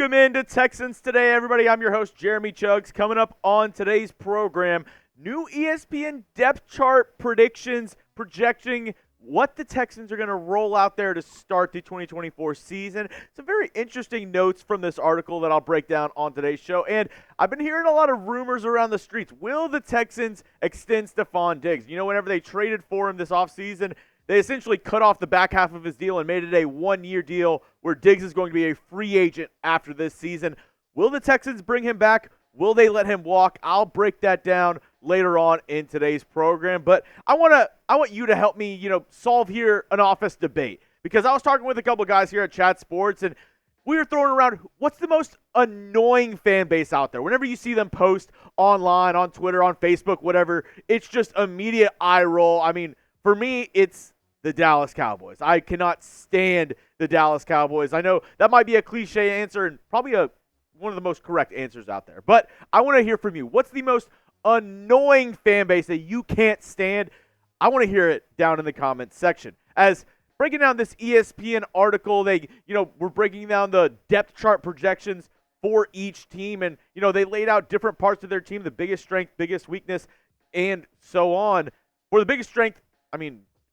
Welcome into Texans Today, everybody. I'm your host, Jeremy Chuggs. Coming up on today's program, new ESPN depth chart predictions projecting what the Texans are going to roll out there to start the 2024 season. Some very interesting notes from this article that I'll break down on today's show. And I've been hearing a lot of rumors around the streets. Will the Texans extend Stefon Diggs? You know, whenever they traded for him this offseason, they essentially cut off the back half of his deal and made it a one-year deal where Diggs is going to be a free agent after this season. Will the Texans bring him back? Will they let him walk? I'll break that down later on in today's program. But I want you to help me, solve here an office debate. Because I was talking with a couple of guys here at Chat Sports, and we were throwing around what's the most annoying fan base out there. Whenever you see them post online, on Twitter, on Facebook, whatever, it's just immediate eye roll. I mean, for me, it's the Dallas Cowboys. I cannot stand the Dallas Cowboys. I know that might be a cliche answer and probably one of the most correct answers out there. But I want to hear from you. What's the most annoying fan base that you can't stand? I want to hear it down in the comments section. As breaking down this ESPN article, we're breaking down the depth chart projections for each team. And, they laid out different parts of their team, the biggest strength, biggest weakness, and so on. For the biggest strength,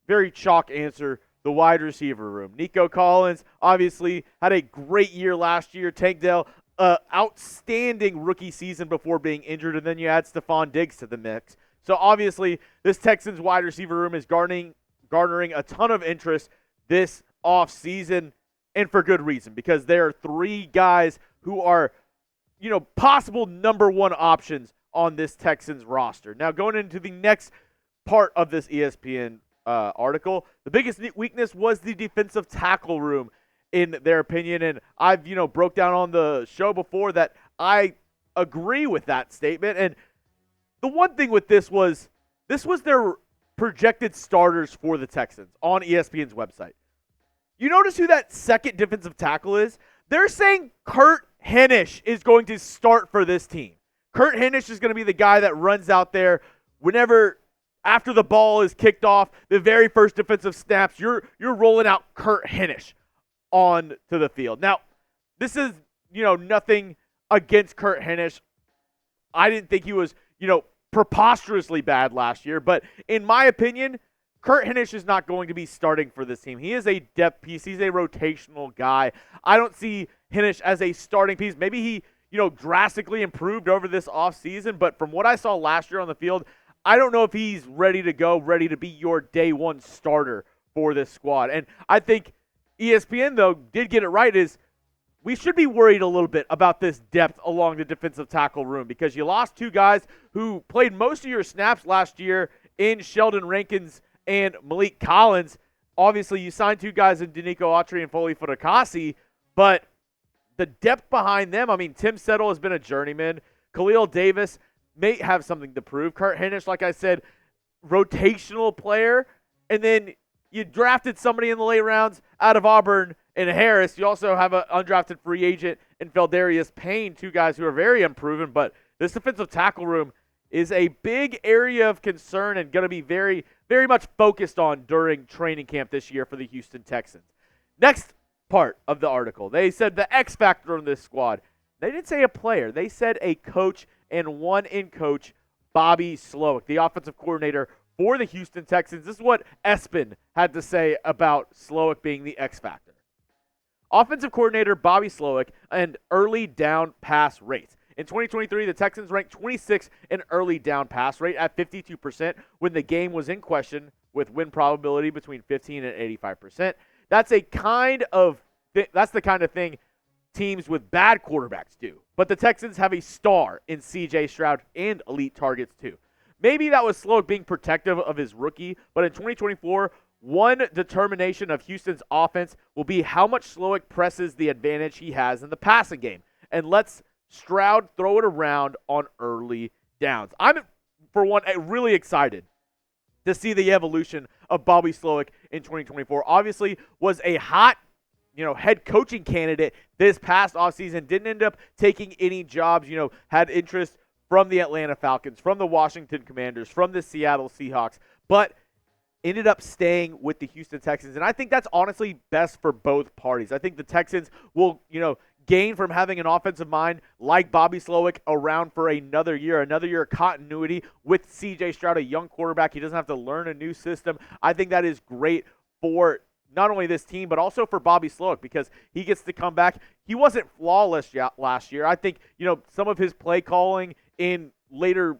very chalk answer, the wide receiver room. Nico Collins obviously had a great year last year. Tank Dell, outstanding rookie season before being injured, and then you add Stefon Diggs to the mix. So obviously this Texans wide receiver room is garnering a ton of interest this offseason, and for good reason, because there are three guys who are, possible number one options on this Texans roster. Now going into the next part of this ESPN article, the biggest weakness was the defensive tackle room, in their opinion, and I've broke down on the show before that I agree with that statement. And the one thing with this was their projected starters for the Texans on ESPN's website. You notice who that second defensive tackle is? They're saying Kurt Hennish is going to start for this team. Kurt Hennish is going to be the guy that runs out there after the ball is kicked off, the very first defensive snaps, you're rolling out Kurt Hennish on to the field. Now, this is, nothing against Kurt Hennish. I didn't think he was, preposterously bad last year, but in my opinion, Kurt Hennish is not going to be starting for this team. He is a depth piece. He's a rotational guy. I don't see Hennish as a starting piece. Maybe he, drastically improved over this offseason, but from what I saw last year on the field, I don't know if he's ready to go, ready to be your day one starter for this squad. And I think ESPN, though, did get it right, is we should be worried a little bit about this depth along the defensive tackle room, because you lost two guys who played most of your snaps last year in Sheldon Rankins and Malik Collins. Obviously, you signed two guys in Danico Autry and Foley Fudakasi, but the depth behind them, Tim Settle has been a journeyman. Khalil Davis may have something to prove. Kurt Hennish, like I said, rotational player. And then you drafted somebody in the late rounds out of Auburn in Harris. You also have an undrafted free agent in Feldarius Payne, two guys who are very unproven. But this defensive tackle room is a big area of concern and going to be very, very much focused on during training camp this year for the Houston Texans. Next part of the article, they said the X factor in this squad. They didn't say a player. They said a coach, and one in coach, Bobby Slowik, the offensive coordinator for the Houston Texans. This is what Espen had to say about Slowik being the X factor. Offensive coordinator Bobby Slowik and early down pass rates. In 2023, the Texans ranked 26th in early down pass rate at 52% when the game was in question, with win probability between 15 and 85%. That's the kind of thing teams with bad quarterbacks do. But the Texans have a star in C.J. Stroud and elite targets too. Maybe that was Slowik being protective of his rookie, but in 2024, one determination of Houston's offense will be how much Slowik presses the advantage he has in the passing game and lets Stroud throw it around on early downs. I'm, for one, really excited to see the evolution of Bobby Slowik in 2024. Obviously, was a hot head coaching candidate this past offseason, didn't end up taking any jobs, had interest from the Atlanta Falcons, from the Washington Commanders, from the Seattle Seahawks. But ended up staying with the Houston Texans. And I think that's honestly best for both parties. I think the Texans will, gain from having an offensive mind like Bobby Slowik around for another year of continuity with CJ Stroud, a young quarterback. He doesn't have to learn a new system. I think that is great for not only this team, but also for Bobby Slowik because he gets to come back. He wasn't flawless last year. I think, some of his play calling in later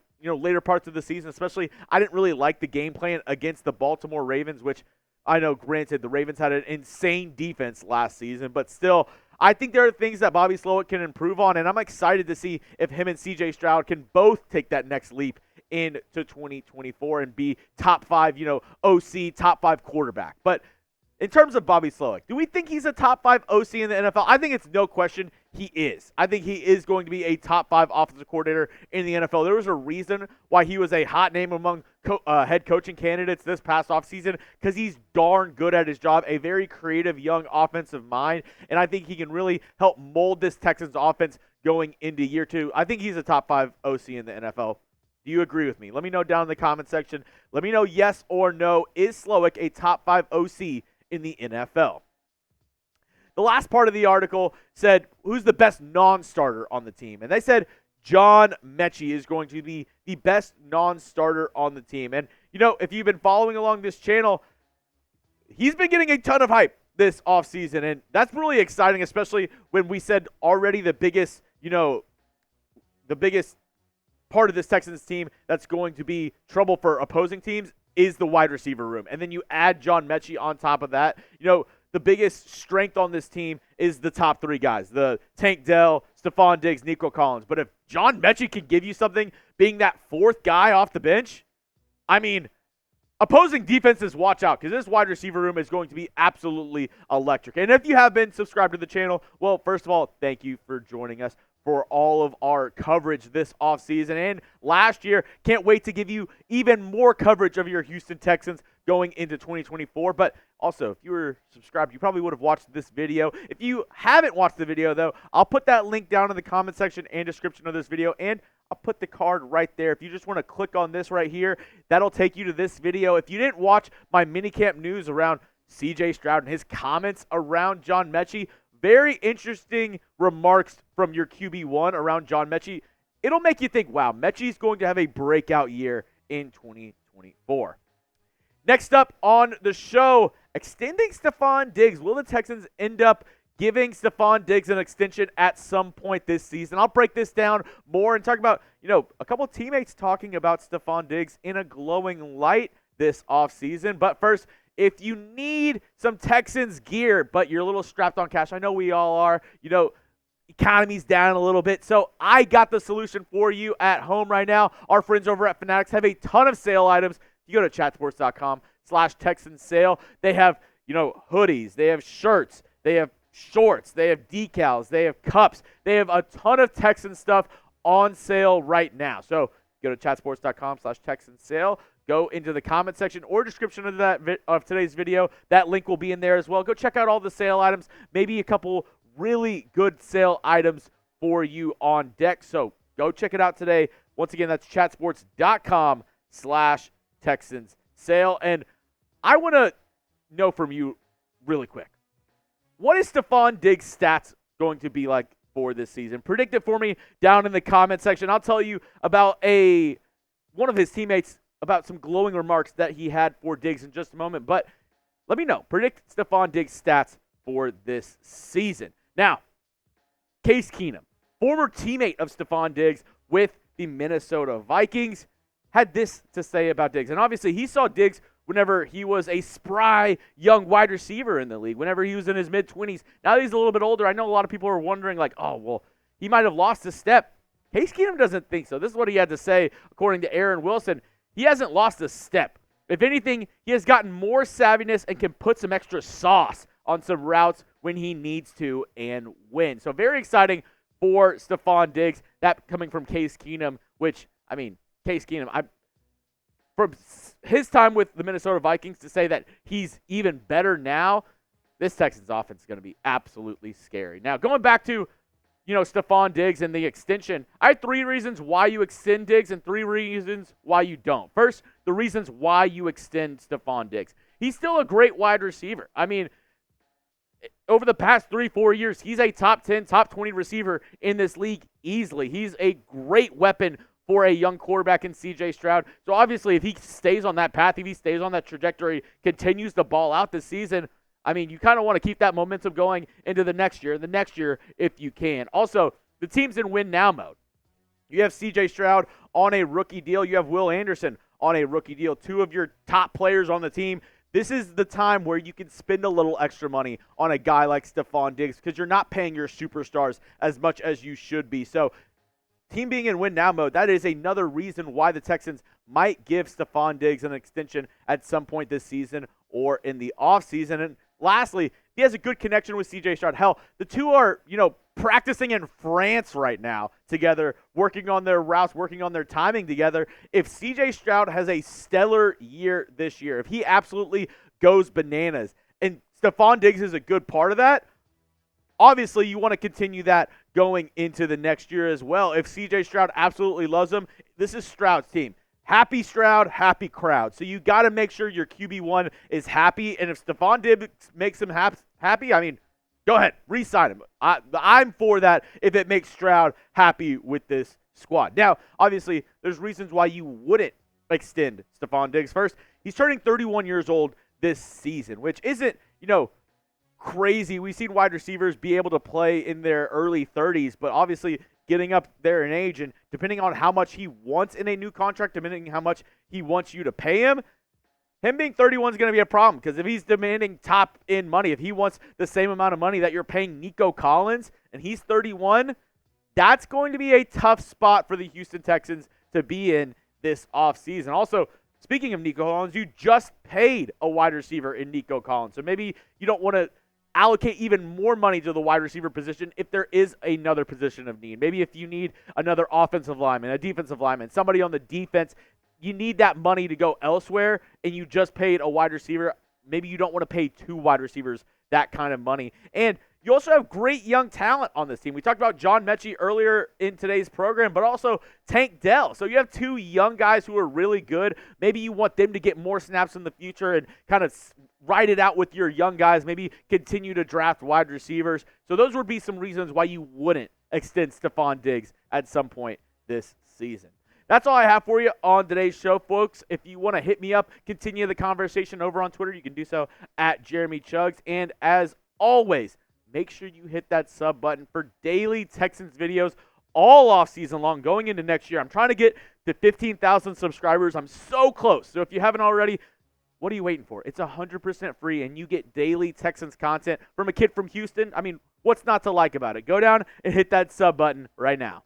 parts of the season, especially, I didn't really like the game plan against the Baltimore Ravens, which I know, granted, the Ravens had an insane defense last season, but still, I think there are things that Bobby Slowik can improve on, and I'm excited to see if him and CJ Stroud can both take that next leap into 2024 and be top 5, OC, top 5 quarterback. But in terms of Bobby Slowik, do we think he's a top 5 OC in the NFL? I think it's no question he is. I think he is going to be a top 5 offensive coordinator in the NFL. There was a reason why he was a hot name among head coaching candidates this past offseason because he's darn good at his job, a very creative young offensive mind, and I think he can really help mold this Texans offense going into year 2. I think he's a top 5 OC in the NFL. Do you agree with me? Let me know down in the comment section. Let me know yes or no. Is Slowik a top 5 OC in the NFL? The last part of the article said, who's the best non-starter on the team? And they said John Metchie is going to be the best non-starter on the team. And, if you've been following along this channel, he's been getting a ton of hype this offseason. And that's really exciting, especially when we said already the biggest part of this Texans team that's going to be trouble for opposing teams is the wide receiver room. And then you add John Metchie on top of that. The biggest strength on this team is the top 3 guys, the Tank Dell, Stefon Diggs, Nico Collins. But if John Metchie can give you something being that 4th guy off the bench, opposing defenses, watch out because this wide receiver room is going to be absolutely electric. And if you have been subscribed to the channel, well, first of all, thank you for joining us for all of our coverage this offseason and last year. Can't wait to give you even more coverage of your Houston Texans going into 2024. But also, if you were subscribed, you probably would have watched this video. If you haven't watched the video, though, I'll put that link down in the comment section and description of this video, and I'll put the card right there. If you just want to click on this right here, that'll take you to this video. If you didn't watch my minicamp news around CJ Stroud and his comments around John Metchie, very interesting remarks from your QB1 around John Metchie. It'll make you think, wow, Metchie's going to have a breakout year in 2024. Next up on the show, extending Stefon Diggs. Will the Texans end up giving Stefon Diggs an extension at some point this season? I'll break this down more and talk about, a couple teammates talking about Stefon Diggs in a glowing light this offseason. But first, if you need some Texans gear, but you're a little strapped on cash, I know we all are, economy's down a little bit, so I got the solution for you at home right now. Our friends over at Fanatics have a ton of sale items. You go to chatsports.com/Texans sale. They have, hoodies, they have shirts, they have shorts, they have decals, they have cups. They have a ton of Texans stuff on sale right now. So go to chatsports.com/Texans sale. Go into the comment section or description of today's video. That link will be in there as well. Go check out all the sale items. Maybe a couple really good sale items for you on deck. So go check it out today. Once again, that's chatsports.com/Texans sale. And I want to know from you really quick, what is Stefon Diggs' stats going to be like for this season? Predict it for me down in the comment section. I'll tell you about one of his teammates about some glowing remarks that he had for Diggs in just a moment. But let me know. Predict Stefon Diggs' stats for this season. Now, Case Keenum, former teammate of Stefon Diggs with the Minnesota Vikings, had this to say about Diggs. And obviously, he saw Diggs whenever he was a spry young wide receiver in the league, whenever he was in his mid-20s. Now that he's a little bit older, I know a lot of people are wondering, he might have lost a step. Case Keenum doesn't think so. This is what he had to say, according to Aaron Wilson. He hasn't lost a step. If anything, he has gotten more savviness and can put some extra sauce on some routes when he needs to and win. So very exciting for Stefon Diggs. That coming from Case Keenum, which, Case Keenum, from his time with the Minnesota Vikings to say that he's even better now, this Texans offense is going to be absolutely scary. Now, going back to Stefon Diggs and the extension, I have 3 reasons why you extend Diggs and 3 reasons why you don't. First, the reasons why you extend Stefon Diggs. He's still a great wide receiver. I mean, over the past 3-4 years, he's a top 10, top 20 receiver in this league easily. He's a great weapon for a young quarterback in C.J. Stroud. So obviously, if he stays on that path, if he stays on that trajectory, continues to ball out this season, I mean, you kind of want to keep that momentum going into the next year, if you can. Also, the team's in win-now mode. You have C.J. Stroud on a rookie deal. You have Will Anderson on a rookie deal, 2 of your top players on the team. This is the time where you can spend a little extra money on a guy like Stefon Diggs because you're not paying your superstars as much as you should be. So, team being in win-now mode, that is another reason why the Texans might give Stefon Diggs an extension at some point this season or in the offseason. And lastly, he has a good connection with C.J. Stroud. Hell, the two are, practicing in France right now together, working on their routes, working on their timing together. If C.J. Stroud has a stellar year this year, if he absolutely goes bananas, and Stefon Diggs is a good part of that, obviously you want to continue that going into the next year as well. If C.J. Stroud absolutely loves him, this is Stroud's team. Happy Stroud, happy crowd. So you got to make sure your QB1 is happy. And if Stefon Diggs makes him happy, I mean, go ahead, re-sign him. I'm for that if it makes Stroud happy with this squad. Now, obviously, there's reasons why you wouldn't extend Stefon Diggs. First, he's turning 31 years old this season, which isn't, crazy. We've seen wide receivers be able to play in their early 30s, but obviously getting up there in age, and depending on how much he wants in a new contract, depending on how much he wants you to pay him being 31 is going to be a problem, because if he's demanding top-end money, if he wants the same amount of money that you're paying Nico Collins, and he's 31, that's going to be a tough spot for the Houston Texans to be in this offseason. Also, speaking of Nico Collins, you just paid a wide receiver in Nico Collins, so maybe you don't want to allocate even more money to the wide receiver position if there is another position of need. Maybe if you need another offensive lineman, a defensive lineman, somebody on the defense, you need that money to go elsewhere, and you just paid a wide receiver. Maybe you don't want to pay 2 wide receivers that kind of money. And you also have great young talent on this team. We talked about John Metchie earlier in today's program, but also Tank Dell. So you have 2 young guys who are really good. Maybe you want them to get more snaps in the future and kind of ride it out with your young guys, maybe continue to draft wide receivers. So those would be some reasons why you wouldn't extend Stefon Diggs at some point this season. That's all I have for you on today's show, folks. If you want to hit me up, continue the conversation over on Twitter, you can do so at Jeremy Chuggs. And as always, make sure you hit that sub button for daily Texans videos all off season long going into next year. I'm trying to get to 15,000 subscribers. I'm so close. So if you haven't already, what are you waiting for? It's 100% free, and you get daily Texans content from a kid from Houston. I mean, what's not to like about it? Go down and hit that sub button right now.